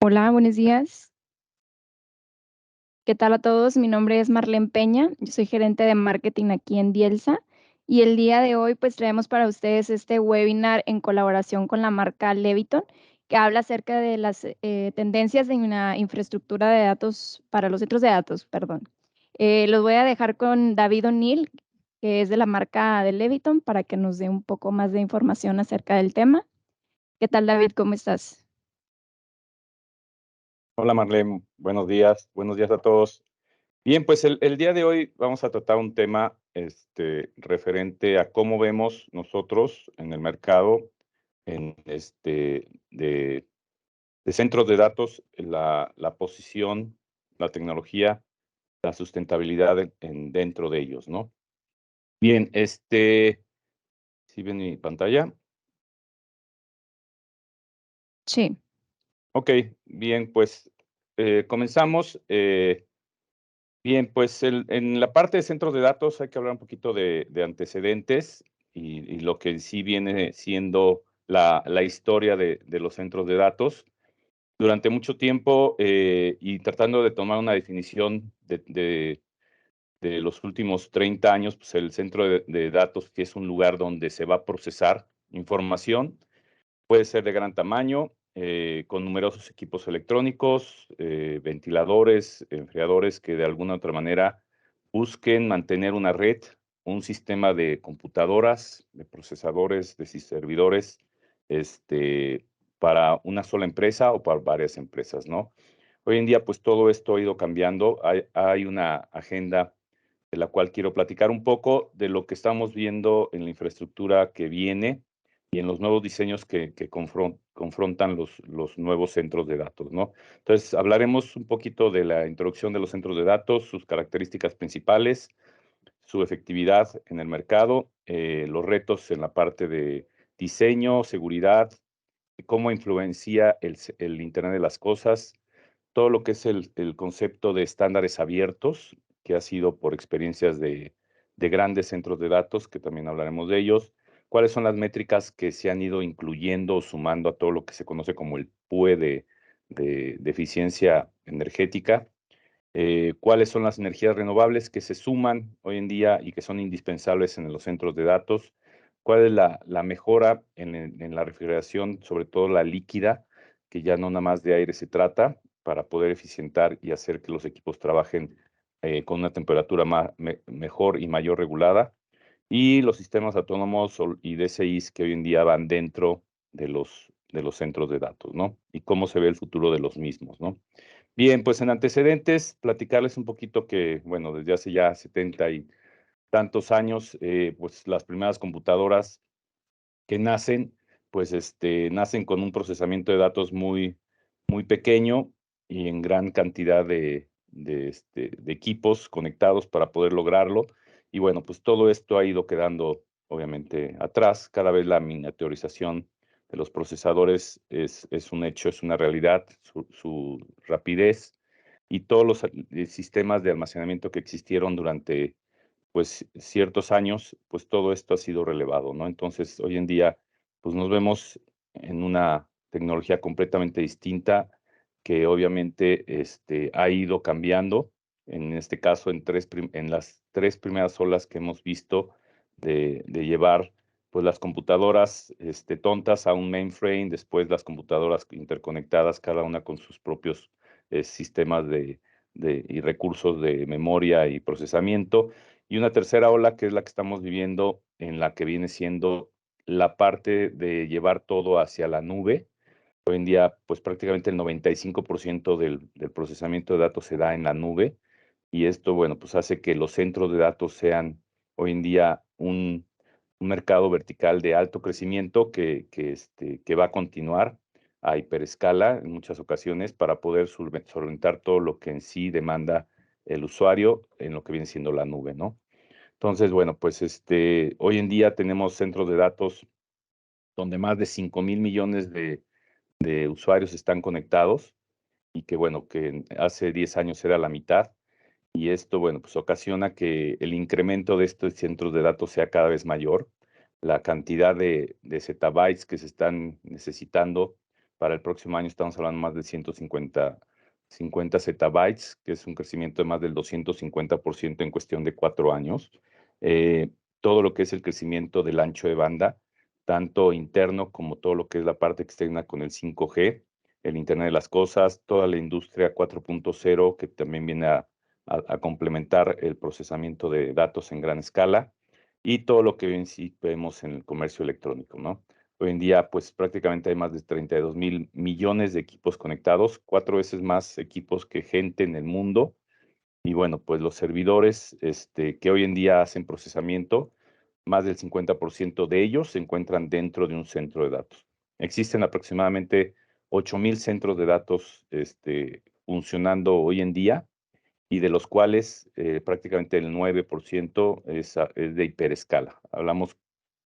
Hola, buenos días. ¿Qué tal a todos? Mi nombre es Marlene Peña, yo soy gerente de marketing aquí en Dielsa y el día de hoy pues traemos para ustedes este webinar en colaboración con la marca Leviton que habla acerca de las tendencias de una infraestructura de datos para los centros de datos, perdón. Los voy a dejar con David O'Neill, que es de la marca de Leviton, para que nos dé un poco más de información acerca del tema. ¿Qué tal, David? ¿Cómo estás? Hola Marlene, buenos días a todos. Bien, pues el día de hoy vamos a tratar un tema referente a cómo vemos nosotros en el mercado en, de centros de datos, la posición, la tecnología, la sustentabilidad dentro de ellos, ¿no? Bien, ¿sí ven mi pantalla? Sí, Ok, bien, pues comenzamos. Bien, pues en la parte de centros de datos hay que hablar un poquito de antecedentes y lo que sí viene siendo la historia de los centros de datos. Durante mucho tiempo, y tratando de tomar una definición de los últimos 30 años, pues el centro de datos, que es un lugar donde se va a procesar información, puede ser de gran tamaño, con numerosos equipos electrónicos, ventiladores, enfriadores que de alguna u otra manera busquen mantener una red, un sistema de computadoras, de procesadores, de servidores, para una sola empresa o para varias empresas, ¿no? Hoy en día, pues todo esto ha ido cambiando. Hay una agenda de la cual quiero platicar un poco de lo que estamos viendo en la infraestructura que viene y en los nuevos diseños que confrontan los nuevos centros de datos, ¿no? Entonces, hablaremos un poquito de la introducción de los centros de datos, sus características principales, su efectividad en el mercado, los retos en la parte de diseño, seguridad, cómo influencia el Internet de las cosas, todo lo que es el concepto de estándares abiertos, que ha sido por experiencias de grandes centros de datos, que también hablaremos de ellos, cuáles son las métricas que se han ido incluyendo o sumando a todo lo que se conoce como el PUE de eficiencia energética, cuáles son las energías renovables que se suman hoy en día y que son indispensables en los centros de datos, cuál es la mejora en la refrigeración, sobre todo la líquida, que ya no nada más de aire se trata, para poder eficientar y hacer que los equipos trabajen con una temperatura mejor y mayor regulada, y los sistemas autónomos y DCIs que hoy en día van dentro de los centros de datos, ¿no? Y cómo se ve el futuro de los mismos, ¿no? Bien, pues en antecedentes, platicarles un poquito que, bueno, desde hace ya 70 y tantos años, pues las primeras computadoras que nacen, pues nacen con un procesamiento de datos muy pequeño y en gran cantidad de equipos conectados para poder lograrlo. Y bueno, pues todo esto ha ido quedando obviamente atrás. Cada vez la miniaturización de los procesadores es un hecho, es una realidad, su rapidez y todos los sistemas de almacenamiento que existieron durante pues ciertos años, pues todo esto ha sido relevado, ¿no? Entonces, hoy en día, pues nos vemos en una tecnología completamente distinta que obviamente ha ido cambiando. En este caso, en las tres primeras olas que hemos visto de llevar pues las computadoras tontas a un mainframe, después las computadoras interconectadas, cada una con sus propios sistemas y recursos de memoria y procesamiento, y una tercera ola que es la que estamos viviendo, en la que viene siendo la parte de llevar todo hacia la nube. Hoy en día, pues prácticamente el 95% del procesamiento de datos se da en la nube, y esto, bueno, pues hace que los centros de datos sean hoy en día un mercado vertical de alto crecimiento que va a continuar a hiperescala en muchas ocasiones para poder solventar todo lo que en sí demanda el usuario en lo que viene siendo la nube, ¿no? Entonces, bueno, pues hoy en día tenemos centros de datos donde más de 5,000 millones de usuarios están conectados, y que bueno, que hace 10 años era la mitad, y esto, bueno, pues ocasiona que el incremento de estos centros de datos sea cada vez mayor. La cantidad de zettabytes que se están necesitando, Para el próximo año estamos hablando más de 50 zettabytes, que es un crecimiento de más del 250% en cuestión de 4 años. Todo lo que es el crecimiento del ancho de banda, tanto interno como todo lo que es la parte externa con el 5G, el Internet de las Cosas, toda la industria 4.0 que también viene a complementar el procesamiento de datos en gran escala y todo lo que en sí vemos en el comercio electrónico, ¿no? Hoy en día, pues prácticamente hay más de 32,000 millones de equipos conectados, 4 veces más equipos que gente en el mundo. Y bueno, pues los servidores que hoy en día hacen procesamiento, más del 50% de ellos se encuentran dentro de un centro de datos. Existen aproximadamente 8,000 centros de datos funcionando hoy en día y de los cuales prácticamente el 9% es de hiperescala. Hablamos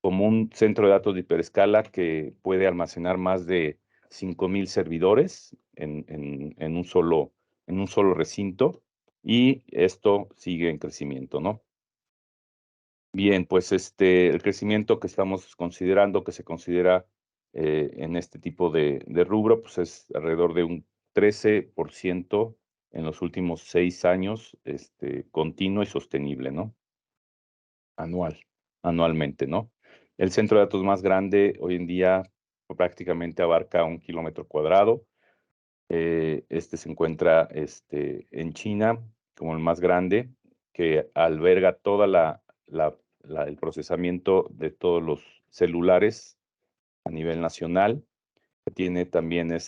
como un centro de datos de hiperescala que puede almacenar más de 5,000 servidores en un solo recinto y esto sigue en crecimiento, ¿no? Bien, pues el crecimiento que estamos considerando, que se considera en este tipo de rubro, pues es alrededor de un 13% en los últimos 6 años, continuo y sostenible, ¿no? Anualmente, ¿no? El centro de datos más grande hoy en día prácticamente abarca 1 kilómetro cuadrado. Este se encuentra en China como el más grande, que alberga toda el procesamiento de todos los celulares a nivel nacional. Tiene también el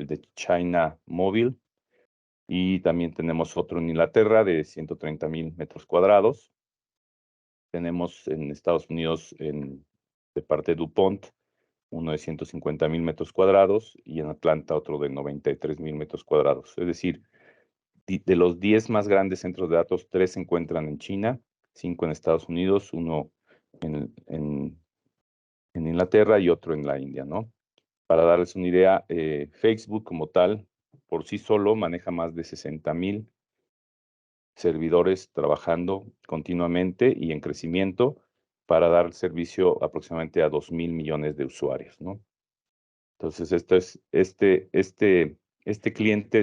de China Mobile y también tenemos otro en Inglaterra de 130,000 metros cuadrados. Tenemos en Estados Unidos, de parte de DuPont, uno de 150,000 metros cuadrados y en Atlanta otro de 93,000 metros cuadrados. Es decir, de los 10 más grandes centros de datos, 3 se encuentran en China, 5 en Estados Unidos, uno en Inglaterra y otro en la India, ¿no? Para darles una idea, Facebook como tal, por sí solo maneja más de 60,000 servidores trabajando continuamente y en crecimiento para dar servicio aproximadamente a 2,000 millones de usuarios, ¿no? Entonces, este cliente,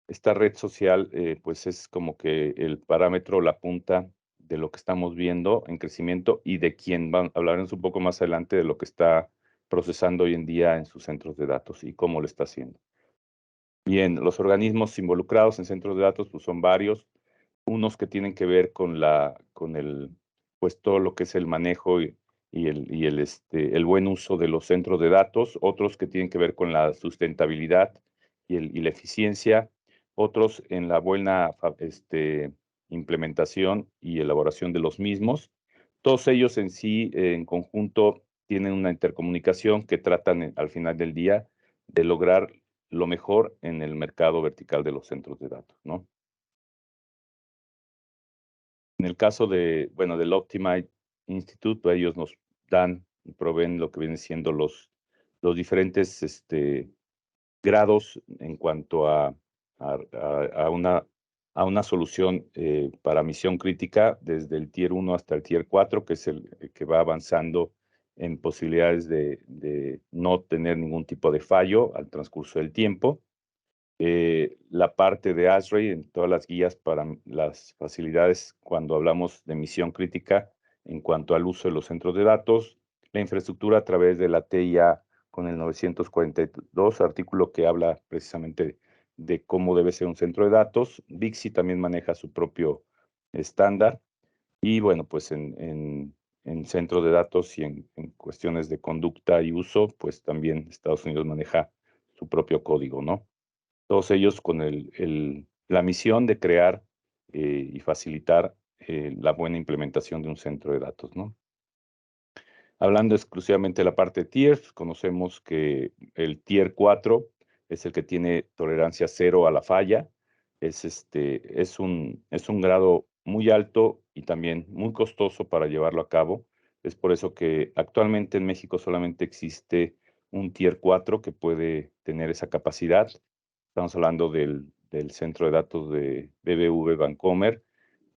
esta red social, pues es como que el parámetro, la punta de lo que estamos viendo en crecimiento y de quien hablaremos un poco más adelante de lo que está procesando hoy en día en sus centros de datos y cómo lo está haciendo. Bien, los organismos involucrados en centros de datos pues son varios, unos que tienen que ver pues todo lo que es el manejo el buen uso de los centros de datos, otros que tienen que ver con la sustentabilidad y la eficiencia, otros en la buena implementación y elaboración de los mismos. Todos ellos en sí, en conjunto, tienen una intercomunicación que tratan al final del día de lograr lo mejor en el mercado vertical de los centros de datos, ¿no? En el caso del Optimide Institute, pues ellos nos dan y proveen lo que vienen siendo los diferentes grados en cuanto a una solución para misión crítica, desde el Tier 1 hasta el Tier 4, que es el que va avanzando en posibilidades de no tener ningún tipo de fallo al transcurso del tiempo. La parte de ASREI en todas las guías para las facilidades cuando hablamos de misión crítica en cuanto al uso de los centros de datos, la infraestructura a través de la TIA con el 942, artículo que habla precisamente de cómo debe ser un centro de datos. Dixie también maneja su propio estándar y bueno, pues en centros de datos y en cuestiones de conducta y uso, pues también Estados Unidos maneja su propio código, ¿no? Todos ellos con la misión de crear y facilitar la buena implementación de un centro de datos, ¿no? Hablando exclusivamente de la parte de tiers, conocemos que el Tier 4 es el que tiene tolerancia cero a la falla. Es un grado muy alto y también muy costoso para llevarlo a cabo. Es por eso que actualmente en México solamente existe un Tier 4 que puede tener esa capacidad. Estamos hablando del centro de datos de BBV Bancomer,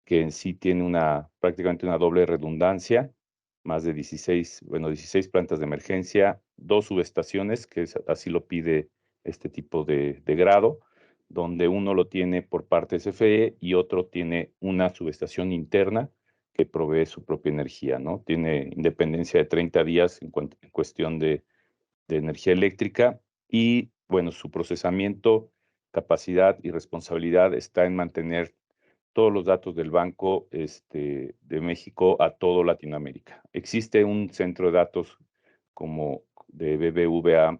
que en sí tiene prácticamente una doble redundancia más de 16 plantas de emergencia, 2 subestaciones, que así lo pide este tipo de grado, donde uno lo tiene por parte de CFE y otro tiene una subestación interna que provee su propia energía, ¿no? Tiene independencia de 30 días en cuestión de energía eléctrica y, bueno, su procesamiento, capacidad y responsabilidad está en mantener todos los datos del Banco de México a todo Latinoamérica. Existe un centro de datos como de BBVA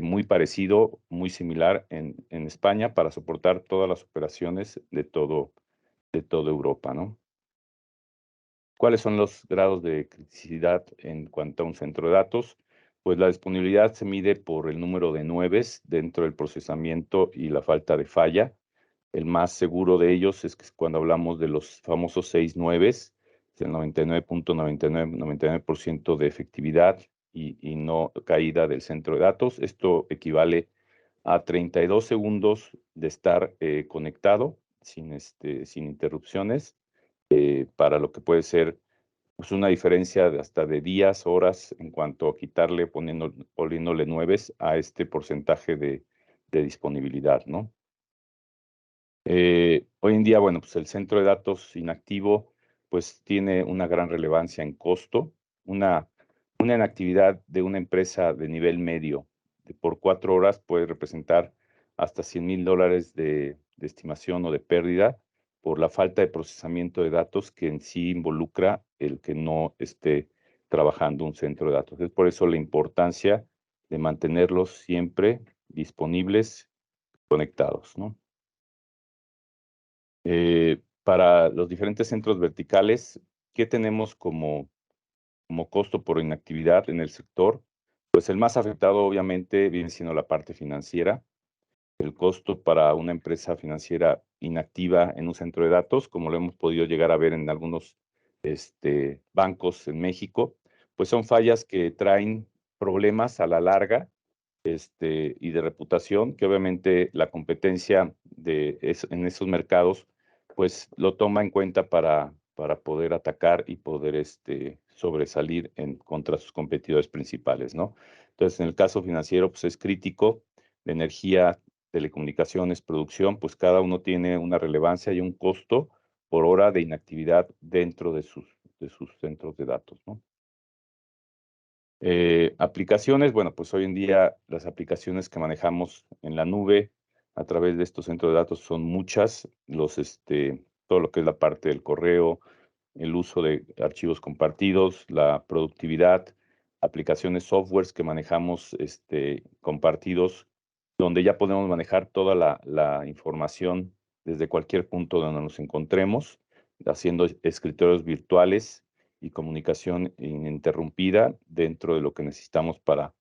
muy parecido, muy similar en España para soportar todas las operaciones de toda Europa, ¿no? ¿Cuáles son los grados de criticidad en cuanto a un centro de datos? Pues la disponibilidad se mide por el número de nueves dentro del procesamiento y la falta de falla. El más seguro de ellos es que cuando hablamos de los famosos 6 nueves, es el 99.99% de efectividad y no caída del centro de datos. Esto equivale a 32 segundos de estar conectado sin interrupciones para lo que puede ser pues, una diferencia de hasta de días, horas, en cuanto a quitarle, poniéndole nueves a este porcentaje de disponibilidad, ¿no? Hoy en día, bueno, pues el centro de datos inactivo, pues tiene una gran relevancia en costo. Una inactividad de una empresa de nivel medio por 4 horas puede representar hasta $100,000 de estimación o de pérdida por la falta de procesamiento de datos que en sí involucra el que no esté trabajando un centro de datos. Es por eso la importancia de mantenerlos siempre disponibles, conectados, ¿no? Para los diferentes centros verticales, ¿qué tenemos como costo por inactividad en el sector? Pues el más afectado obviamente viene siendo la parte financiera. El costo para una empresa financiera inactiva en un centro de datos, como lo hemos podido llegar a ver en algunos bancos en México, pues son fallas que traen problemas a la larga y de reputación, que obviamente la competencia en esos mercados, pues lo toma en cuenta para poder atacar y poder sobresalir contra sus competidores principales, ¿no? Entonces, en el caso financiero, pues es crítico, de energía, telecomunicaciones, producción, pues cada uno tiene una relevancia y un costo por hora de inactividad dentro de sus centros de datos, ¿no? Aplicaciones, bueno, pues hoy en día las aplicaciones que manejamos en la nube a través de estos centros de datos son muchas, todo lo que es la parte del correo, el uso de archivos compartidos, la productividad, aplicaciones softwares que manejamos compartidos, donde ya podemos manejar toda la información desde cualquier punto donde nos encontremos, haciendo escritorios virtuales y comunicación ininterrumpida dentro de lo que necesitamos para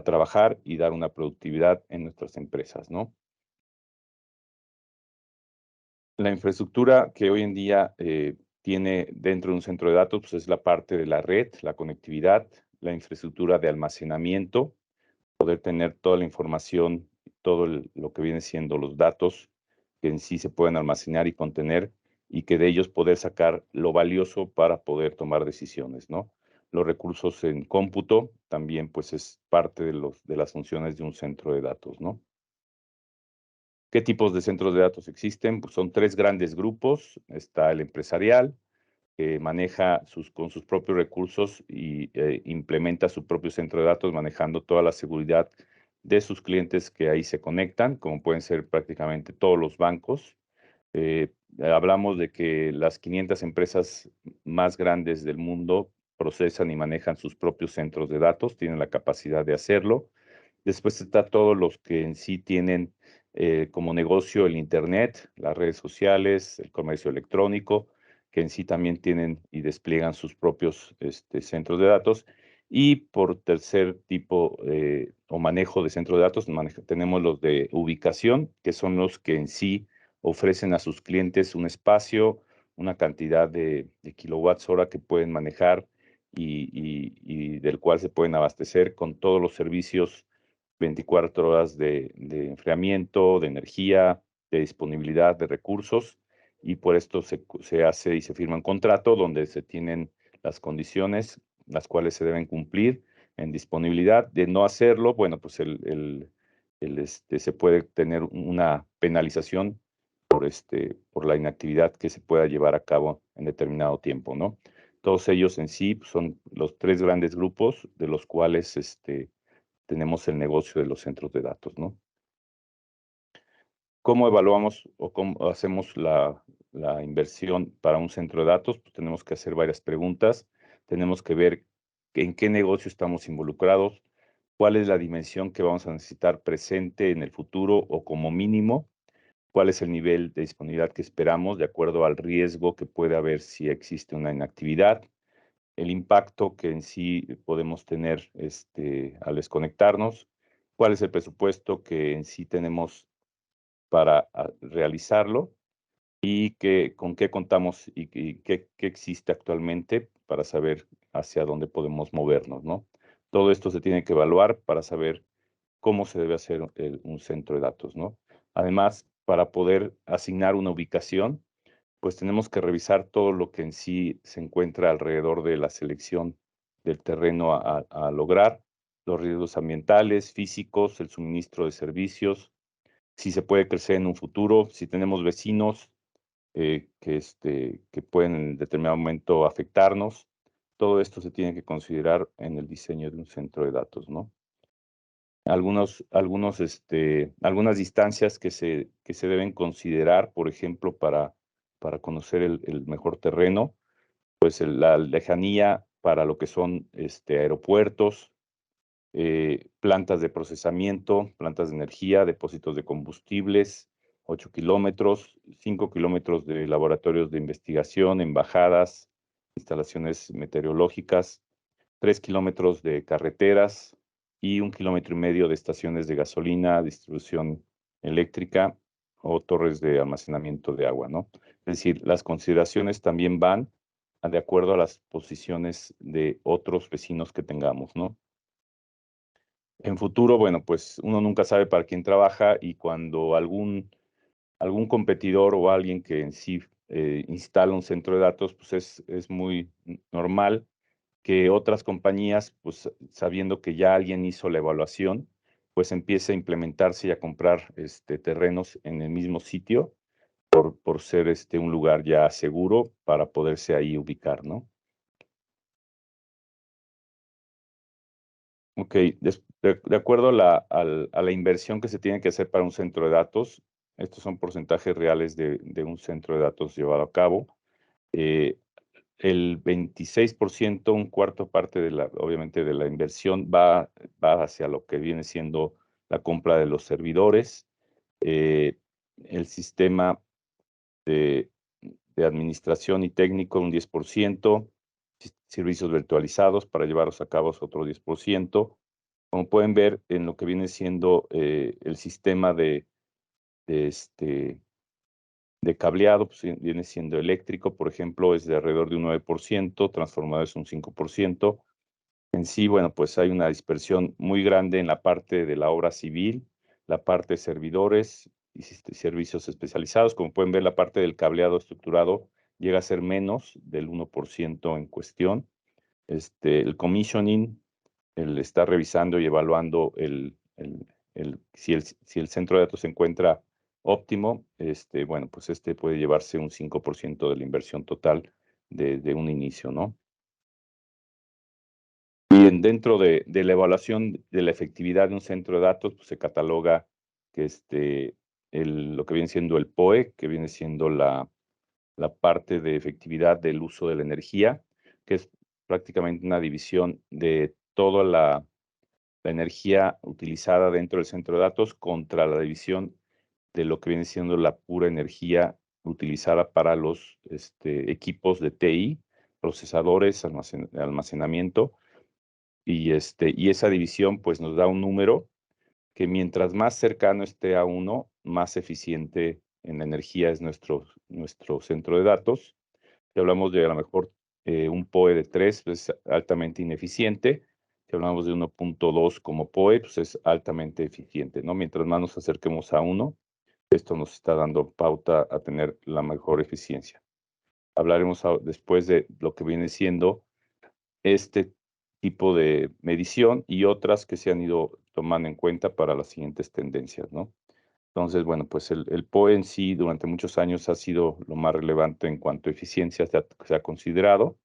trabajar y dar una productividad en nuestras empresas, ¿no? La infraestructura que hoy en día tiene dentro de un centro de datos pues es la parte de la red, la conectividad, la infraestructura de almacenamiento, poder tener toda la información, lo que viene siendo los datos que en sí se pueden almacenar y contener y que de ellos poder sacar lo valioso para poder tomar decisiones, ¿no? Los recursos en cómputo también pues es parte de las funciones de un centro de datos, ¿no? ¿Qué tipos de centros de datos existen? Pues son 3 grandes grupos. Está el empresarial, que maneja con sus propios recursos y implementa su propio centro de datos, manejando toda la seguridad de sus clientes que ahí se conectan, como pueden ser prácticamente todos los bancos. Hablamos de que las 500 empresas más grandes del mundo procesan y manejan sus propios centros de datos, tienen la capacidad de hacerlo. Después está todos los que en sí tienen como negocio el Internet, las redes sociales, el comercio electrónico, que en sí también tienen y despliegan sus propios centros de datos. Y por tercer tipo o manejo de centro de datos, tenemos los de ubicación, que son los que en sí ofrecen a sus clientes un espacio, una cantidad de kilowatts hora que pueden manejar y del cual se pueden abastecer con todos los servicios 24 horas de enfriamiento, de energía, de disponibilidad de recursos, y por esto se hace y se firma un contrato donde se tienen las condiciones las cuales se deben cumplir en disponibilidad. De no hacerlo, bueno, pues se puede tener una penalización por la inactividad que se pueda llevar a cabo en determinado tiempo, ¿no? Todos ellos en sí pues, son los 3 grandes grupos de los cuales tenemos el negocio de los centros de datos, ¿no? ¿Cómo evaluamos o cómo hacemos la inversión para un centro de datos? Pues tenemos que hacer varias preguntas. Tenemos que ver en qué negocio estamos involucrados, cuál es la dimensión que vamos a necesitar presente en el futuro o como mínimo, cuál es el nivel de disponibilidad que esperamos de acuerdo al riesgo que puede haber si existe una inactividad, el impacto que en sí podemos tener al desconectarnos, cuál es el presupuesto que en sí tenemos para realizarlo y con qué contamos y qué existe actualmente para saber hacia dónde podemos movernos, ¿no? Todo esto se tiene que evaluar para saber cómo se debe hacer un centro de datos, ¿no? Además, para poder asignar una ubicación, pues tenemos que revisar todo lo que en sí se encuentra alrededor de la selección del terreno a lograr, los riesgos ambientales, físicos, el suministro de servicios, si se puede crecer en un futuro, si tenemos vecinos que pueden en determinado momento afectarnos. Todo esto se tiene que considerar en el diseño de un centro de datos, ¿no? Algunas distancias que se deben considerar, por ejemplo, para conocer el mejor terreno, pues la lejanía para lo que son aeropuertos, plantas de procesamiento, plantas de energía, depósitos de combustibles, 8 kilómetros, 5 kilómetros de laboratorios de investigación, embajadas, instalaciones meteorológicas, 3 kilómetros de carreteras y 1,5 kilómetros de estaciones de gasolina, distribución eléctrica o torres de almacenamiento de agua, ¿no? Es decir, las consideraciones también van de acuerdo a las posiciones de otros vecinos que tengamos, ¿no? En futuro, bueno, pues uno nunca sabe para quién trabaja y cuando algún competidor o alguien que en sí instala un centro de datos, pues es muy normal que otras compañías, pues sabiendo que ya alguien hizo la evaluación, pues empiece a implementarse y a comprar terrenos en el mismo sitio por ser un lugar ya seguro para poderse ahí ubicar, ¿no? Ok, de acuerdo a la inversión que se tiene que hacer para un centro de datos, estos son porcentajes reales de un centro de datos llevado a cabo. Eh, el 26%, un cuarto parte obviamente de la inversión va hacia lo que viene siendo la compra de los servidores, eh, el sistema de, de administración y técnico un 10%, servicios virtualizados para llevarlos a cabo otro 10%. Como pueden ver, en lo que viene siendo el sistema de, este, de cableado, pues viene siendo eléctrico, por ejemplo, es de alrededor de un 9%, transformadores un 5%. En sí, bueno, pues hay una dispersión muy grande en la parte de la obra civil, la parte de servidores y servicios especializados. Como pueden ver, la parte del cableado estructurado llega a ser menos del 1% en cuestión. El commissioning, el estar revisando y evaluando si el centro de datos se encuentra óptimo, bueno, pues puede llevarse un 5% de la inversión total de un inicio, ¿no? Bien, dentro de la evaluación de la efectividad de un centro de datos, pues se cataloga que lo que viene siendo el POE, que viene siendo la parte de efectividad del uso de la energía, que es prácticamente una división de toda la energía utilizada dentro del centro de datos contra la división de lo que viene siendo la pura energía utilizada para los equipos de TI, procesadores, almacenamiento, y esa división pues nos da un número que mientras más cercano esté a 1, más eficiente en la energía es nuestro centro de datos. Si hablamos de a lo mejor un POE de 3, pues es altamente ineficiente. Si hablamos de 1,2 como POE, pues es altamente eficiente, ¿no? Mientras más nos acerquemos a 1, esto nos está dando pauta a tener la mejor eficiencia. Hablaremos después de lo que viene siendo este tipo de medición y otras que se han ido tomando en cuenta para las siguientes tendencias, ¿no? Entonces, bueno, pues el POE en sí durante muchos años ha sido lo más relevante en cuanto a eficiencia se ha considerado.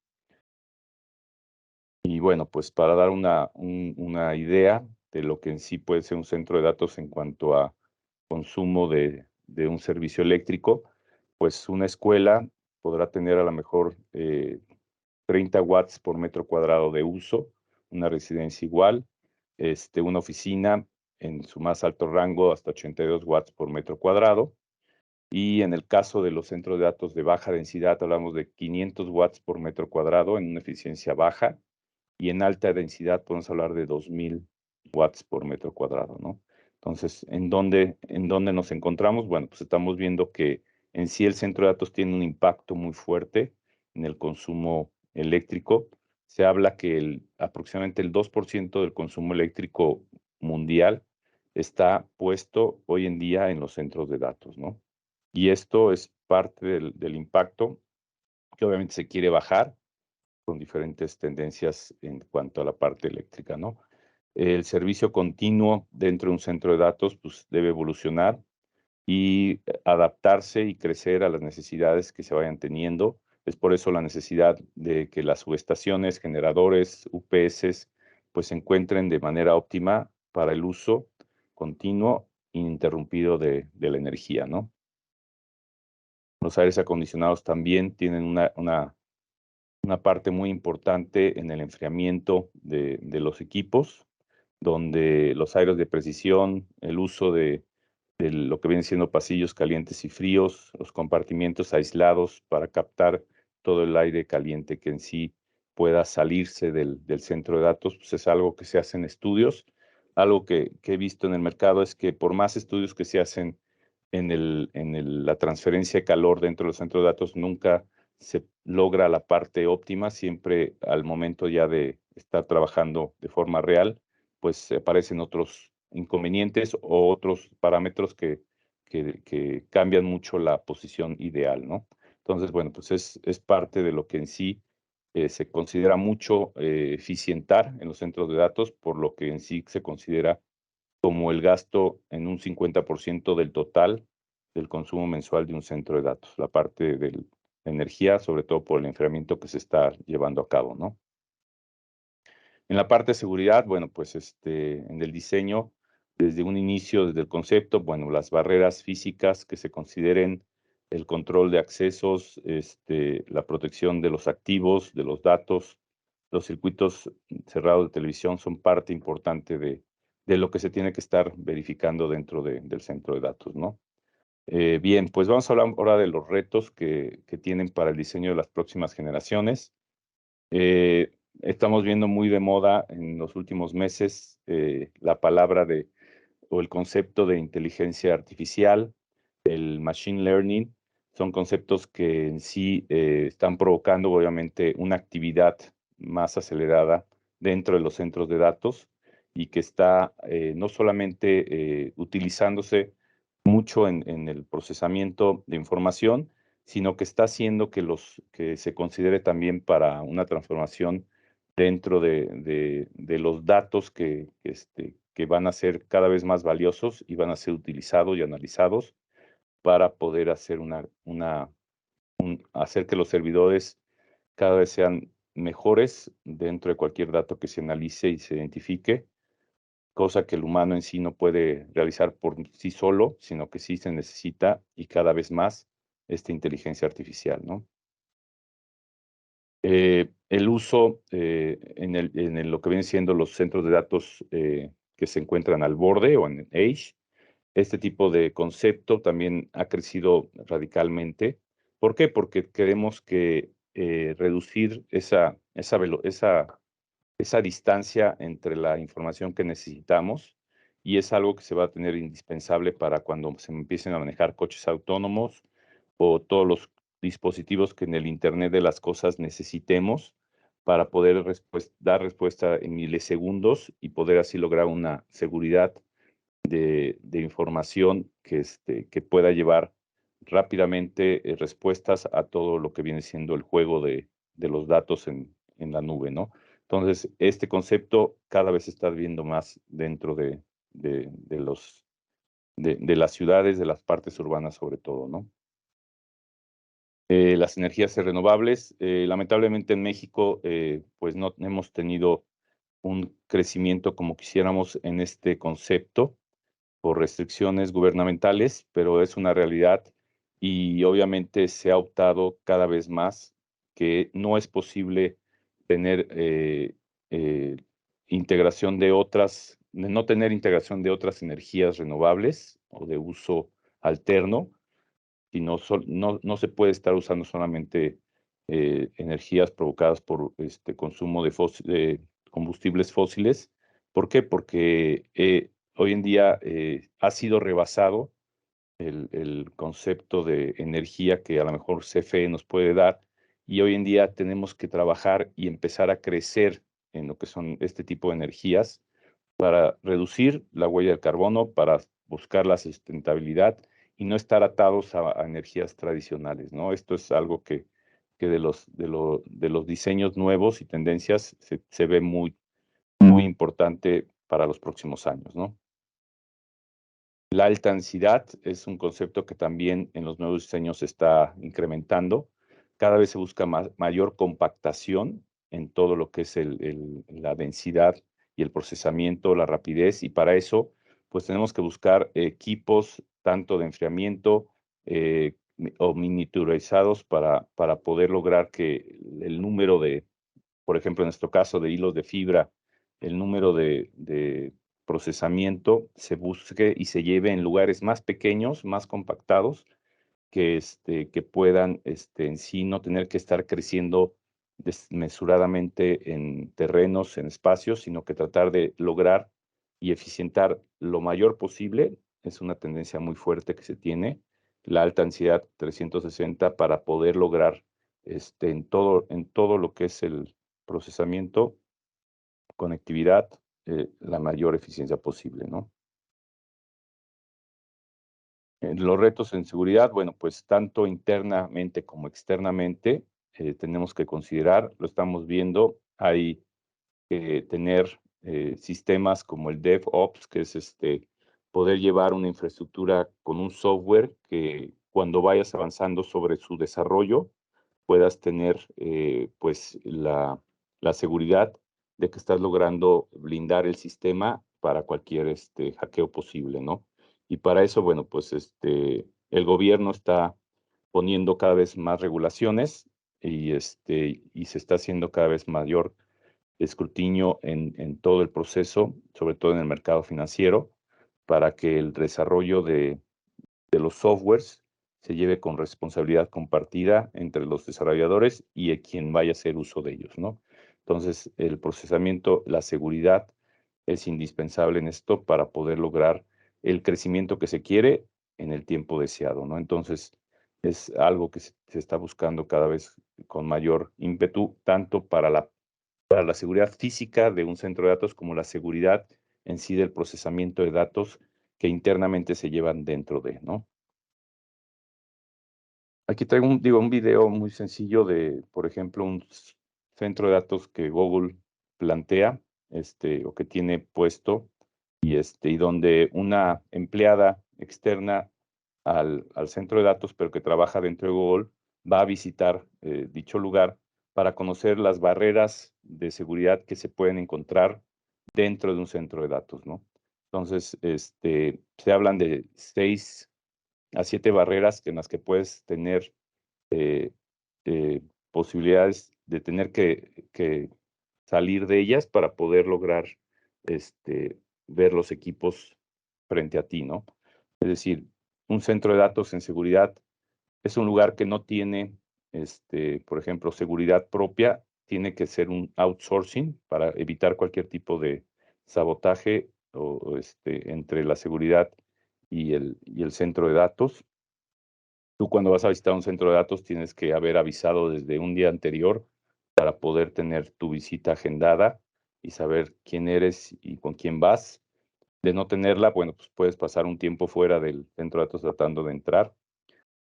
Y bueno, pues para dar una idea de lo que en sí puede ser un centro de datos en cuanto a consumo de un servicio eléctrico, pues una escuela podrá tener a lo mejor 30 watts por metro cuadrado de uso, una residencia igual, una oficina en su más alto rango hasta 82 watts por metro cuadrado. Y en el caso de los centros de datos de baja densidad, hablamos de 500 watts por metro cuadrado en una eficiencia baja, y en alta densidad podemos hablar de 2000 watts por metro cuadrado, ¿no? Entonces, ¿en dónde nos encontramos? Bueno, pues estamos viendo que en sí el centro de datos tiene un impacto muy fuerte en el consumo eléctrico. Se habla que aproximadamente el 2% del consumo eléctrico mundial está puesto hoy en día en los centros de datos, ¿no? Y esto es parte del impacto que obviamente se quiere bajar con diferentes tendencias en cuanto a la parte eléctrica, ¿no? El servicio continuo dentro de un centro de datos pues, debe evolucionar y adaptarse y crecer a las necesidades que se vayan teniendo. Es por eso la necesidad de que las subestaciones, generadores, UPS, pues se encuentren de manera óptima para el uso continuo e ininterrumpido de la energía, ¿no? Los aires acondicionados también tienen una parte muy importante en el enfriamiento de los equipos, donde los aires de precisión, el uso de lo que vienen siendo pasillos calientes y fríos, los compartimientos aislados para captar todo el aire caliente que en sí pueda salirse del centro de datos, pues es algo que se hace en estudios. Algo que he visto en el mercado es que por más estudios que se hacen la transferencia de calor dentro de los centros de datos, nunca se logra la parte óptima, siempre al momento ya de estar trabajando de forma real, pues aparecen otros inconvenientes o otros parámetros que cambian mucho la posición ideal, ¿no? Entonces, bueno, pues es parte de lo que en sí se considera mucho eficientar en los centros de datos, por lo que en sí se considera como el gasto en un 50% del total del consumo mensual de un centro de datos, la parte de energía, sobre todo por el enfriamiento que se está llevando a cabo, ¿no? En la parte de seguridad, bueno, pues en el diseño, desde un inicio, desde el concepto, bueno, las barreras físicas que se consideren, el control de accesos, la protección de los activos, de los datos, los circuitos cerrados de televisión son parte importante de lo que se tiene que estar verificando dentro del centro de datos, ¿no? Bien, pues vamos a hablar ahora de los retos que tienen para el diseño de las próximas generaciones. Estamos viendo muy de moda en los últimos meses la palabra o el concepto de inteligencia artificial, el machine learning. Son conceptos que en sí están provocando obviamente una actividad más acelerada dentro de los centros de datos y que está no solamente utilizándose mucho en el procesamiento de información, sino que está haciendo que se considere también para una transformación dentro de los datos que van a ser cada vez más valiosos y van a ser utilizados y analizados para poder hacer que los servidores cada vez sean mejores dentro de cualquier dato que se analice y se identifique, cosa que el humano en sí no puede realizar por sí solo, sino que sí se necesita y cada vez más esta inteligencia artificial, ¿no? El uso lo que vienen siendo los centros de datos que se encuentran al borde o en el edge, este tipo de concepto también ha crecido radicalmente. ¿Por qué? Porque queremos reducir esa distancia entre la información que necesitamos, y es algo que se va a tener indispensable para cuando se empiecen a manejar coches autónomos o todos los dispositivos que en el Internet de las cosas necesitemos para poder dar respuesta en milisegundos y poder así lograr una seguridad de información que pueda llevar rápidamente respuestas a todo lo que viene siendo el juego de los datos en la nube, ¿no? Entonces, este concepto cada vez se está viendo más dentro de las ciudades, de las partes urbanas sobre todo, ¿no? Las energías renovables, lamentablemente en México, pues no hemos tenido un crecimiento como quisiéramos en este concepto por restricciones gubernamentales, pero es una realidad y obviamente se ha optado cada vez más que no es posible tener eh, integración de no tener integración de otras energías renovables o de uso alterno, y no se puede estar usando solamente energías provocadas por consumo de combustibles fósiles. ¿Por qué? Porque hoy en día ha sido rebasado el concepto de energía que a lo mejor CFE nos puede dar, y hoy en día tenemos que trabajar y empezar a crecer en lo que son este tipo de energías para reducir la huella del carbono, para buscar la sustentabilidad y no estar atados a energías tradicionales, ¿no? Esto es algo que de los diseños nuevos y tendencias se ve muy, muy importante para los próximos años, ¿no? La alta densidad es un concepto que también en los nuevos diseños se está incrementando. Cada vez se busca mayor compactación en todo lo que es la densidad y el procesamiento, la rapidez, y para eso, pues tenemos que buscar equipos tanto de enfriamiento o miniaturizados para poder lograr que el número por ejemplo, en nuestro caso de hilos de fibra, el número de procesamiento se busque y se lleve en lugares más pequeños, más compactados, que puedan en sí no tener que estar creciendo desmesuradamente en terrenos, en espacios, sino que tratar de lograr y eficientar lo mayor posible. Es una tendencia muy fuerte que se tiene, la alta densidad 360, para poder lograr en todo lo que es el procesamiento, conectividad, la mayor eficiencia posible, ¿no? Los retos en seguridad, bueno, pues tanto internamente como externamente tenemos que considerar, lo estamos viendo, hay que tener sistemas como el DevOps, que es poder llevar una infraestructura con un software que cuando vayas avanzando sobre su desarrollo puedas tener pues la seguridad de que estás logrando blindar el sistema para cualquier hackeo posible, ¿no? Y para eso, bueno, pues el gobierno está poniendo cada vez más regulaciones y se está haciendo cada vez mayor escrutinio en todo el proceso, sobre todo en el mercado financiero, para que el desarrollo de los softwares se lleve con responsabilidad compartida entre los desarrolladores y quien vaya a hacer uso de ellos, ¿no? Entonces, el procesamiento, la seguridad es indispensable en esto para poder lograr el crecimiento que se quiere en el tiempo deseado, ¿no? Entonces, es algo que se está buscando cada vez con mayor ímpetu, tanto para la seguridad física de un centro de datos como la seguridad en sí del procesamiento de datos que internamente se llevan dentro de, ¿no? Aquí traigo un video muy sencillo de, por ejemplo, un centro de datos que Google plantea, o que tiene puesto, y donde una empleada externa al centro de datos, pero que trabaja dentro de Google, va a visitar dicho lugar para conocer las barreras de seguridad que se pueden encontrar dentro de un centro de datos, ¿no? Entonces, se hablan de 6 a 7 barreras en las que puedes tener eh, posibilidades de tener que salir de ellas para poder lograr ver los equipos frente a ti, ¿no? Es decir, un centro de datos en seguridad es un lugar que no tiene, por ejemplo, seguridad propia, tiene que ser un outsourcing para evitar cualquier tipo de sabotaje entre la seguridad y el centro de datos. Tú cuando vas a visitar un centro de datos tienes que haber avisado desde un día anterior para poder tener tu visita agendada y saber quién eres y con quién vas. De no tenerla, bueno, pues puedes pasar un tiempo fuera del centro de datos tratando de entrar.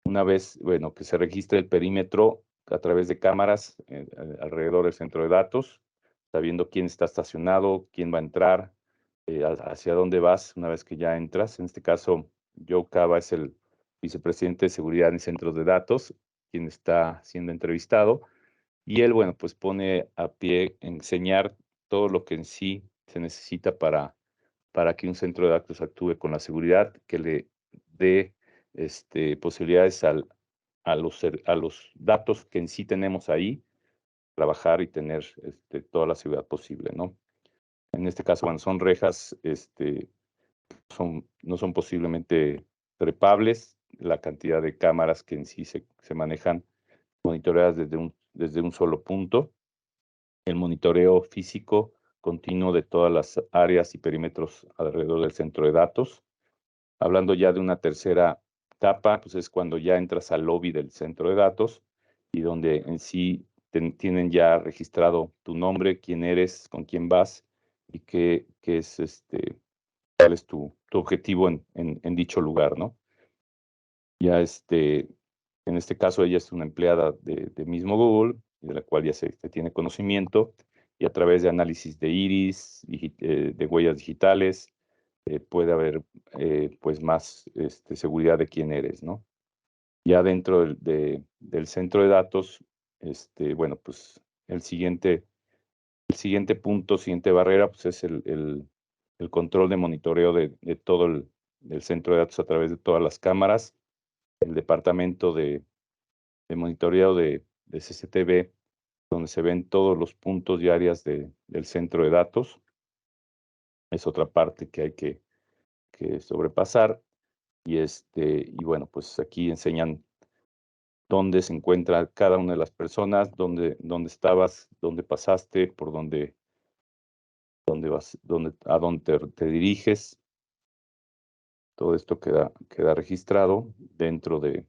Una vez, bueno, que se registre el perímetro a través de cámaras alrededor del centro de datos, sabiendo quién está estacionado, quién va a entrar, hacia dónde vas una vez que ya entras. En este caso, Joe Cava es el vicepresidente de seguridad en centros de datos, quien está siendo entrevistado. Y él, bueno, pues pone a pie enseñar todo lo que en sí se necesita para que un centro de datos actúe con la seguridad, que le dé posibilidades a los datos que en sí tenemos ahí, trabajar y tener toda la seguridad posible, ¿no? En este caso, bueno, son rejas, no son posiblemente trepables, la cantidad de cámaras que en sí se manejan monitoreadas desde un solo punto, el monitoreo físico continuo de todas las áreas y perímetros alrededor del centro de datos. Hablando ya de una tercera capa, pues es cuando ya entras al lobby del centro de datos y donde en sí tienen ya registrado tu nombre, quién eres, con quién vas y cuál es tu objetivo en dicho lugar, ¿no? Ya en este caso ella es una empleada de mismo Google, de la cual ya se tiene conocimiento, y a través de análisis de iris, de huellas digitales, puede haber pues más seguridad de quién eres, ¿no? Ya dentro del centro de datos, bueno, pues el siguiente punto, siguiente barrera, pues es el control de monitoreo de todo el centro de datos a través de todas las cámaras, el departamento de monitoreo de CCTV, donde se ven todos los puntos y áreas del centro de datos. Es otra parte que hay que sobrepasar. Y bueno, pues aquí enseñan dónde se encuentra cada una de las personas, dónde estabas, dónde pasaste, por dónde vas, a dónde te diriges. Todo esto queda registrado dentro de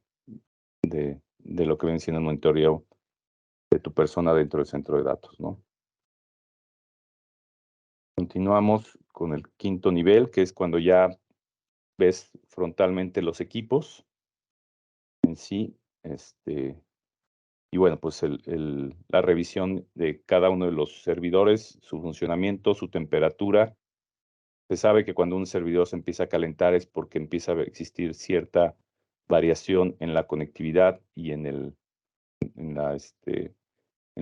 lo que viene siendo el monitoreo de tu persona dentro del centro de datos, ¿no? Continuamos con el quinto nivel, que es cuando ya ves frontalmente los equipos en sí, y bueno, pues la revisión de cada uno de los servidores, su funcionamiento, su temperatura. Se sabe que cuando un servidor se empieza a calentar es porque empieza a existir cierta variación en la conectividad y en la, en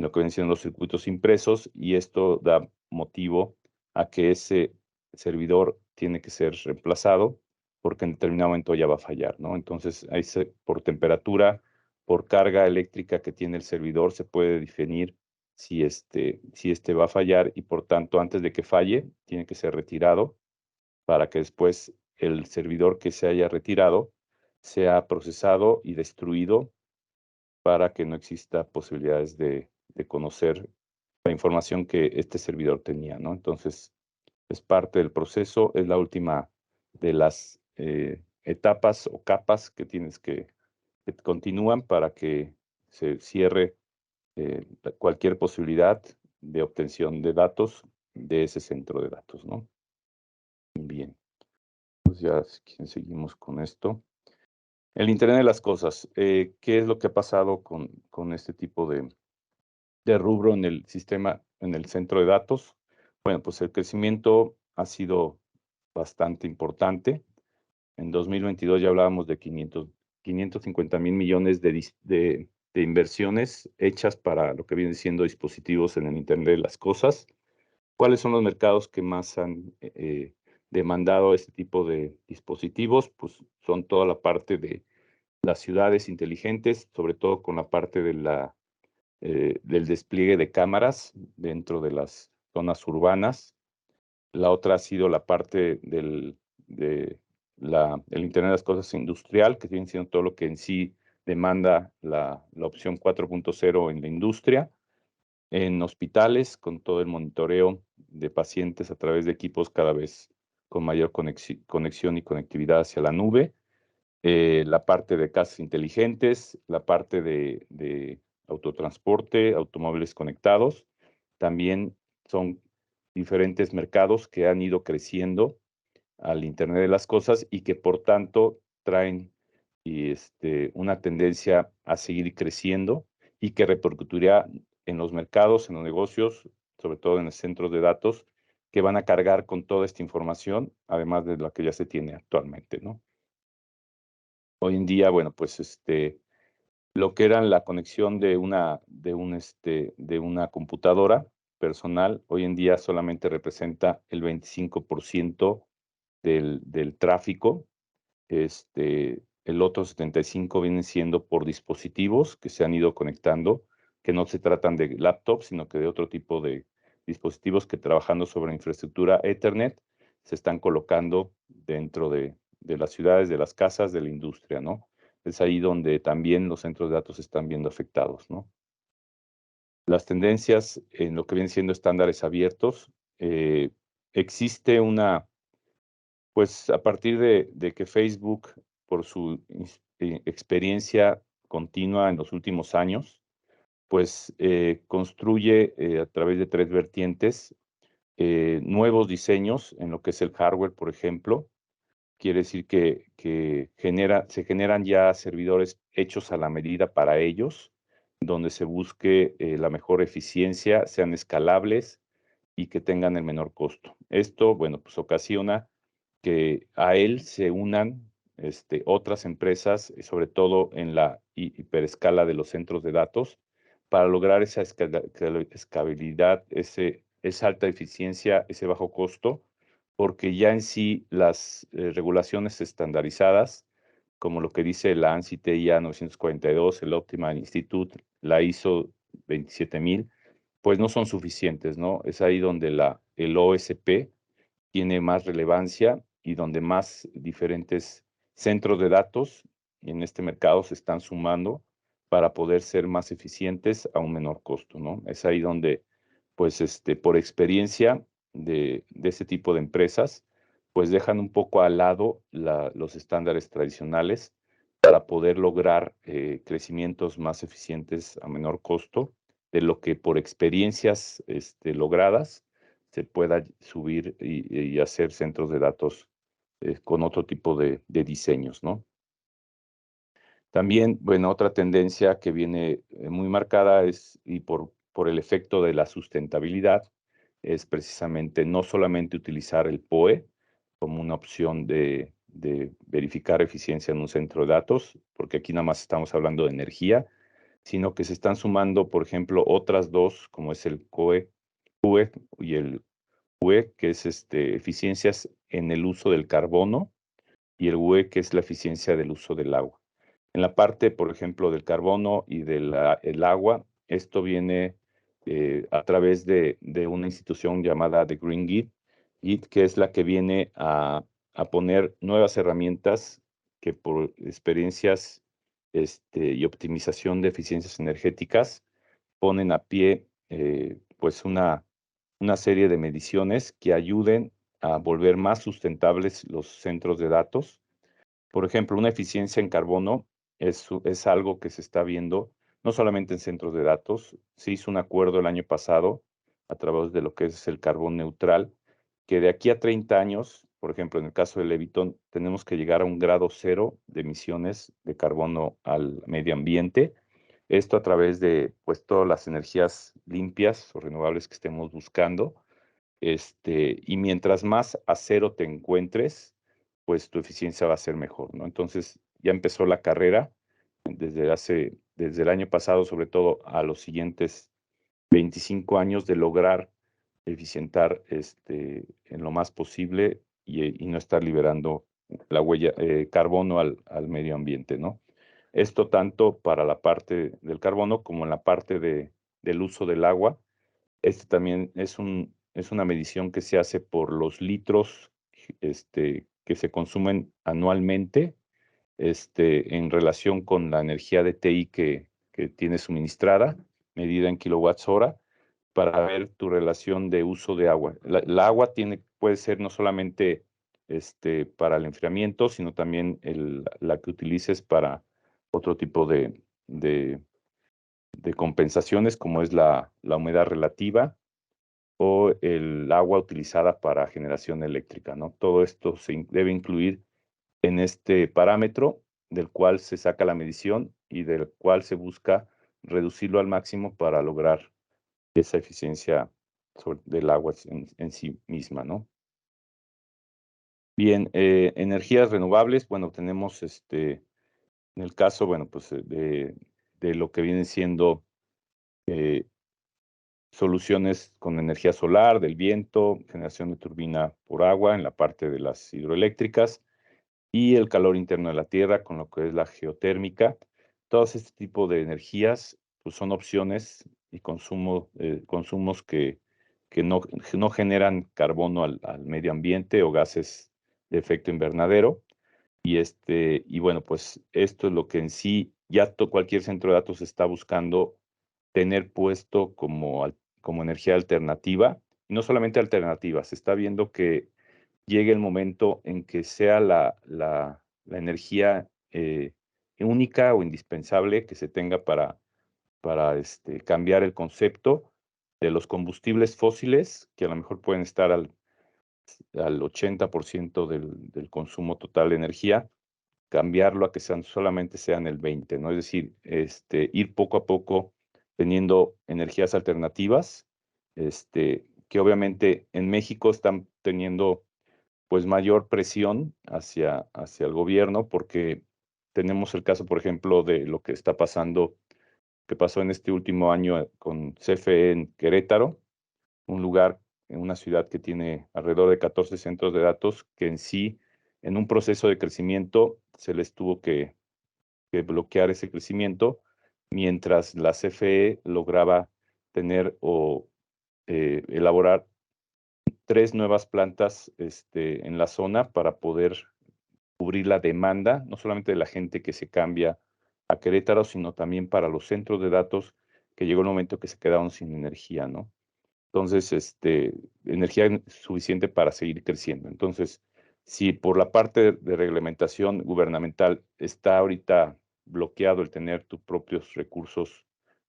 lo que vienen siendo los circuitos impresos, y esto da motivo a que ese servidor tiene que ser reemplazado porque en determinado momento ya va a fallar, ¿no? Entonces, por temperatura, por carga eléctrica que tiene el servidor, se puede definir si va a fallar, y por tanto, antes de que falle, tiene que ser retirado para que después el servidor que se haya retirado sea procesado y destruido para que no exista posibilidades de conocer la información que este servidor tenía, ¿no? Entonces, es parte del proceso, es la última de las etapas o capas que continúan para que se cierre cualquier posibilidad de obtención de datos de ese centro de datos, ¿no? Bien, pues ya si quieren, seguimos con esto. El Internet de las cosas, ¿qué es lo que ha pasado con este tipo de rubro en el sistema, en el centro de datos? Bueno, pues el crecimiento ha sido bastante importante. En 2022 ya hablábamos de 550,000 millones de inversiones hechas para lo que vienen siendo dispositivos en el Internet de las cosas. ¿Cuáles son los mercados que más han demandado este tipo de dispositivos? Pues son toda la parte de las ciudades inteligentes, sobre todo con la parte del despliegue de cámaras dentro de las zonas urbanas. La otra ha sido la parte el Internet de las cosas industrial, que viene siendo todo lo que en sí demanda la opción 4.0 en la industria, en hospitales, con todo el monitoreo de pacientes a través de equipos cada vez con mayor conexión y conectividad hacia la nube, la parte de casas inteligentes, la parte de autotransporte, automóviles conectados. También son diferentes mercados que han ido creciendo al Internet de las cosas y que por tanto traen una tendencia a seguir creciendo y que repercutiría en los mercados, en los negocios, sobre todo en los centros de datos, que van a cargar con toda esta información, además de la que ya se tiene actualmente, ¿no? Hoy en día, bueno, pues lo que era la conexión de una computadora personal, hoy en día solamente representa el 25% del tráfico. El otro 75 vienen siendo por dispositivos que se han ido conectando, que no se tratan de laptops, sino que de otro tipo de dispositivos que trabajando sobre infraestructura Ethernet se están colocando dentro de las ciudades, de las casas, de la industria, ¿no? Es ahí donde también los centros de datos se están viendo afectados, ¿no? Las tendencias en lo que vienen siendo estándares abiertos, existe pues a partir de que Facebook, por su experiencia continua en los últimos años, pues construye a través de 3 vertientes nuevos diseños en lo que es el hardware, por ejemplo. Quiere decir que se generan ya servidores hechos a la medida para ellos, donde se busque la mejor eficiencia, sean escalables y que tengan el menor costo. Esto, bueno, pues ocasiona que a él se unan otras empresas, sobre todo en la hiperescala de los centros de datos, para lograr esa escalabilidad, esa alta eficiencia, ese bajo costo, porque ya en sí las regulaciones estandarizadas, como lo que dice la ANSI TIA 942, el Optimal Institute, la ISO 27000, pues no son suficientes, ¿no? Es ahí donde el OSP tiene más relevancia y donde más diferentes centros de datos en este mercado se están sumando para poder ser más eficientes a un menor costo, ¿no? Es ahí donde, pues, por experiencia de ese tipo de empresas, pues dejan un poco al lado los estándares tradicionales para poder lograr crecimientos más eficientes a menor costo de lo que por experiencias logradas se pueda subir y hacer centros de datos con otro tipo de diseños, ¿no? También, bueno, otra tendencia que viene muy marcada y por el efecto de la sustentabilidad, es precisamente no solamente utilizar el POE como una opción de verificar eficiencia en un centro de datos, porque aquí nada más estamos hablando de energía, sino que se están sumando, por ejemplo, otras dos, como es el COE y el UE, que es eficiencias en el uso del carbono, y el UE, que es la eficiencia del uso del agua. En la parte, por ejemplo, del carbono y del agua, esto viene a través de una institución llamada The Green Grid, que es la que viene a poner nuevas herramientas que por experiencias y optimización de eficiencias energéticas ponen a pie pues una serie de mediciones que ayuden a volver más sustentables los centros de datos. Por ejemplo, una eficiencia en carbono es algo que se está viendo no solamente en centros de datos. Se hizo un acuerdo el año pasado a través de lo que es el carbón neutral, que de aquí a 30 años, por ejemplo, en el caso de Leviton, tenemos que llegar a un grado cero de emisiones de carbono al medio ambiente. Esto a través de pues todas las energías limpias o renovables que estemos buscando. Y mientras más a cero te encuentres, pues tu eficiencia va a ser mejor, ¿no? Entonces ya empezó la carrera desde el año pasado, sobre todo a los siguientes 25 años de lograr eficientar en lo más posible y no estar liberando la huella, carbono al medio ambiente, ¿no? Esto tanto para la parte del carbono como en la parte del uso del agua. Este también es una medición que se hace por los litros que se consumen anualmente en relación con la energía de TI que tiene suministrada, medida en kilowatts hora, para ver tu relación de uso de agua. La agua puede ser no solamente para el enfriamiento, sino también la que utilices para otro tipo de compensaciones, como es la humedad relativa o el agua utilizada para generación eléctrica, ¿no? Todo esto se debe incluir en este parámetro del cual se saca la medición y del cual se busca reducirlo al máximo para lograr esa eficiencia del agua en sí misma, ¿no? Bien, energías renovables, bueno, tenemos en el caso, bueno, pues de lo que vienen siendo eh, soluciones con energía solar, del viento, generación de turbina por agua en la parte de las hidroeléctricas y el calor interno de la Tierra con lo que es la geotérmica. Todos este tipo de energías pues, son opciones y consumos que no generan carbono al medio ambiente o gases de efecto invernadero. Y bueno, pues esto es lo que en sí ya cualquier centro de datos está buscando tener puesto como energía alternativa. Y no solamente alternativa, se está viendo que llegue el momento en que sea la energía única o indispensable que se tenga para cambiar el concepto de los combustibles fósiles, que a lo mejor pueden estar al 80% del consumo total de energía, cambiarlo a que solamente sean el 20%, ¿no? Es decir, ir poco a poco teniendo energías alternativas, que obviamente en México están teniendo pues mayor presión hacia el gobierno porque tenemos el caso, por ejemplo, de lo que está pasando, que pasó en este último año con CFE en Querétaro, un lugar en una ciudad que tiene alrededor de 14 centros de datos, que en sí, en un proceso de crecimiento, se les tuvo que bloquear ese crecimiento, mientras la CFE lograba tener o elaborar 3 nuevas plantas en la zona para poder cubrir la demanda, no solamente de la gente que se cambia a Querétaro, sino también para los centros de datos que llegó el momento que se quedaron sin energía, ¿no? Entonces, energía suficiente para seguir creciendo. Entonces, si por la parte de reglamentación gubernamental está ahorita bloqueado el tener tus propios recursos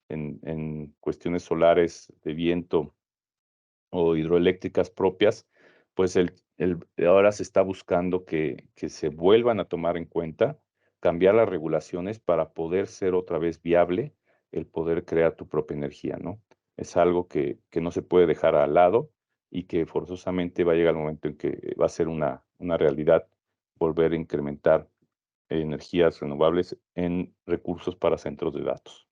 en cuestiones solares, de viento o hidroeléctricas propias, pues ahora se está buscando que se vuelvan a tomar en cuenta, cambiar las regulaciones para poder ser otra vez viable el poder crear tu propia energía, ¿no? Es algo que no se puede dejar al lado y que forzosamente va a llegar el momento en que va a ser una realidad volver a incrementar energías renovables en recursos para centros de datos.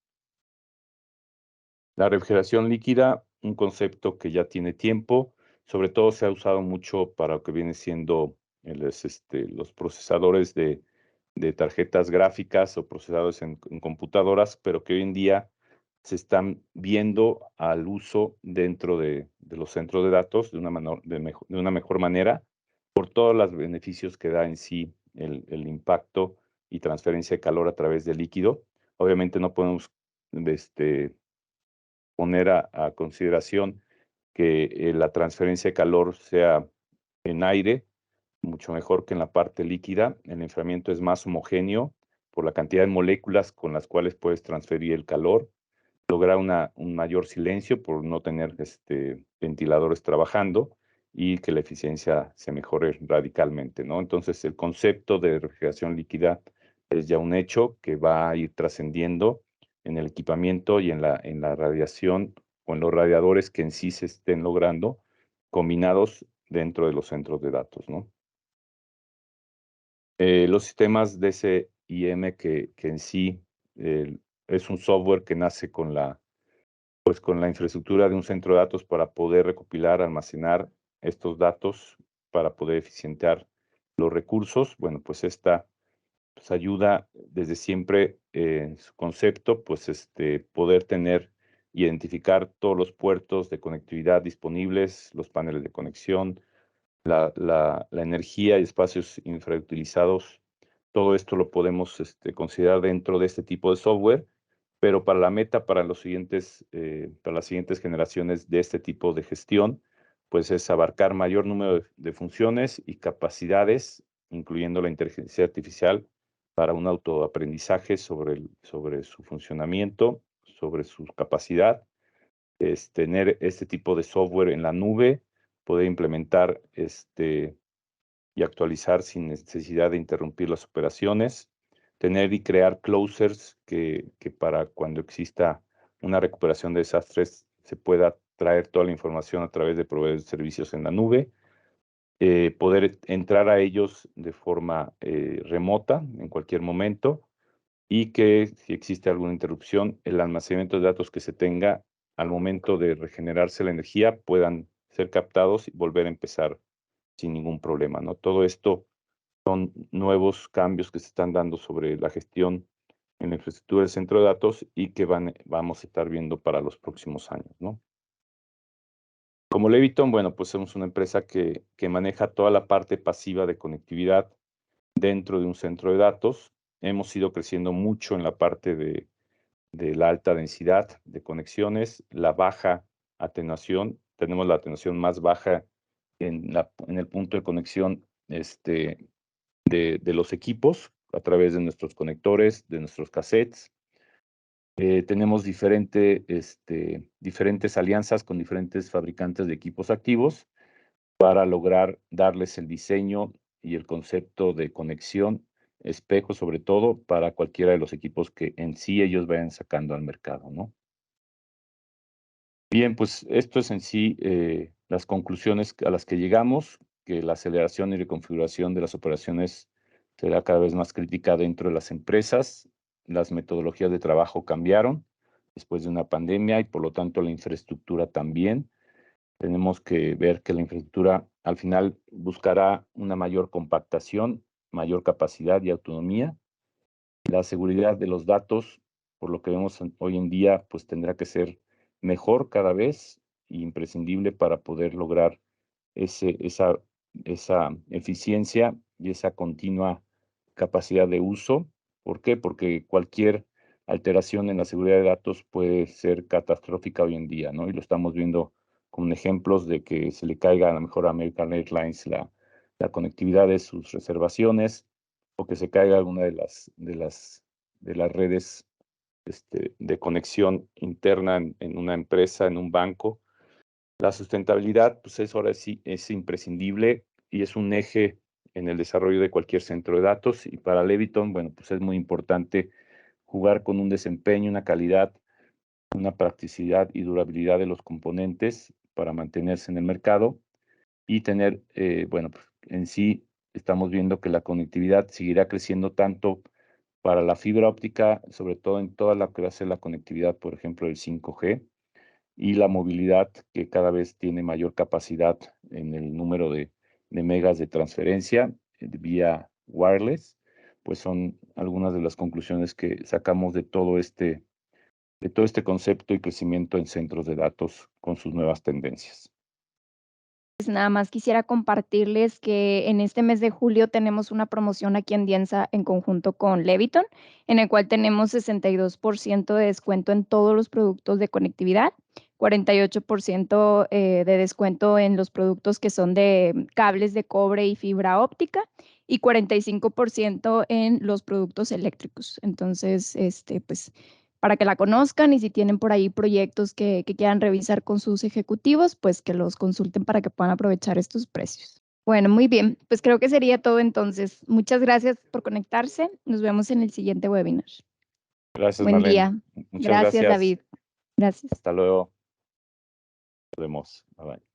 La refrigeración líquida, un concepto que ya tiene tiempo, sobre todo se ha usado mucho para lo que viene siendo los procesadores de tarjetas gráficas o procesadores en computadoras, pero que hoy en día se están viendo al uso dentro de los centros de datos de una mejor manera por todos los beneficios que da en sí el impacto y transferencia de calor a través del líquido. Obviamente no podemos poner a consideración que la transferencia de calor sea en aire, mucho mejor que en la parte líquida. El enfriamiento es más homogéneo por la cantidad de moléculas con las cuales puedes transferir el calor, lograr un mayor silencio por no tener ventiladores trabajando y que la eficiencia se mejore radicalmente, ¿no? Entonces, el concepto de refrigeración líquida es ya un hecho que va a ir trascendiendo en el equipamiento y en la radiación o en los radiadores que en sí se estén logrando combinados dentro de los centros de datos, ¿no? Los sistemas DCIM que en sí es un software que nace con la infraestructura de un centro de datos para poder recopilar, almacenar estos datos, para poder eficientar los recursos. Bueno, pues esta pues, ayuda desde siempre en su concepto, pues poder tener, identificar todos los puertos de conectividad disponibles, los paneles de conexión, la energía y espacios infrautilizados. Todo esto lo podemos considerar dentro de este tipo de software, pero para la meta, para las siguientes generaciones de este tipo de gestión, pues es abarcar mayor número de funciones y capacidades, incluyendo la inteligencia artificial, para un autoaprendizaje sobre su funcionamiento, sobre su capacidad, es tener este tipo de software en la nube, poder implementar y actualizar sin necesidad de interrumpir las operaciones, tener y crear closers que para cuando exista una recuperación de desastres se pueda traer toda la información a través de proveedores de servicios en la nube, poder entrar a ellos de forma remota en cualquier momento, y que si existe alguna interrupción, el almacenamiento de datos que se tenga al momento de regenerarse la energía puedan ser captados y volver a empezar sin ningún problema, ¿no? Todo esto son nuevos cambios que se están dando sobre la gestión en la infraestructura del centro de datos y que vamos a estar viendo para los próximos años, ¿no? Como Leviton, bueno, pues somos una empresa que maneja toda la parte pasiva de conectividad dentro de un centro de datos. Hemos ido creciendo mucho en la parte de la alta densidad de conexiones, la baja atenuación. Tenemos la atenuación más baja en el punto de conexión de los equipos a través de nuestros conectores, de nuestros cassettes. Tenemos diferentes alianzas con diferentes fabricantes de equipos activos para lograr darles el diseño y el concepto de conexión, espejo sobre todo, para cualquiera de los equipos que en sí ellos vayan sacando al mercado, ¿no? Bien, pues esto es en sí las conclusiones a las que llegamos, que la aceleración y reconfiguración de las operaciones será cada vez más crítica dentro de las empresas. Las metodologías de trabajo cambiaron después de una pandemia y por lo tanto la infraestructura también. Tenemos que ver que la infraestructura al final buscará una mayor compactación, mayor capacidad y autonomía. La seguridad de los datos, por lo que vemos hoy en día, pues tendrá que ser mejor cada vez e imprescindible para poder lograr esa eficiencia y esa continua capacidad de uso. ¿Por qué? Porque cualquier alteración en la seguridad de datos puede ser catastrófica hoy en día, ¿no? Y lo estamos viendo con ejemplos de que se le caiga a lo mejor a American Airlines la conectividad de sus reservaciones, o que se caiga alguna de las redes de conexión interna en una empresa, en un banco. La sustentabilidad, pues ahora sí es imprescindible y es un eje en el desarrollo de cualquier centro de datos. Y para Leviton, bueno, pues es muy importante jugar con un desempeño, una calidad, una practicidad y durabilidad de los componentes para mantenerse en el mercado y tener, bueno, pues en sí estamos viendo que la conectividad seguirá creciendo tanto para la fibra óptica, sobre todo en toda la que va a ser la conectividad, por ejemplo, el 5G, y la movilidad, que cada vez tiene mayor capacidad en el número de megas de transferencia vía wireless. Pues son algunas de las conclusiones que sacamos de todo este concepto y crecimiento en centros de datos con sus nuevas tendencias. Pues nada más quisiera compartirles que en este mes de julio tenemos una promoción aquí en Diensa en conjunto con Leviton, en el cual tenemos 62% de descuento en todos los productos de conectividad, 48% de descuento en los productos que son de cables de cobre y fibra óptica y 45% en los productos eléctricos. Entonces, pues para que la conozcan, y si tienen por ahí proyectos que quieran revisar con sus ejecutivos, pues que los consulten para que puedan aprovechar estos precios. Bueno, muy bien, pues creo que sería todo entonces. Muchas gracias por conectarse. Nos vemos en el siguiente webinar. Gracias, Buen Marlene. día. Muchas Gracias, gracias. David. Gracias. Hasta luego. Nos vemos. Bye bye.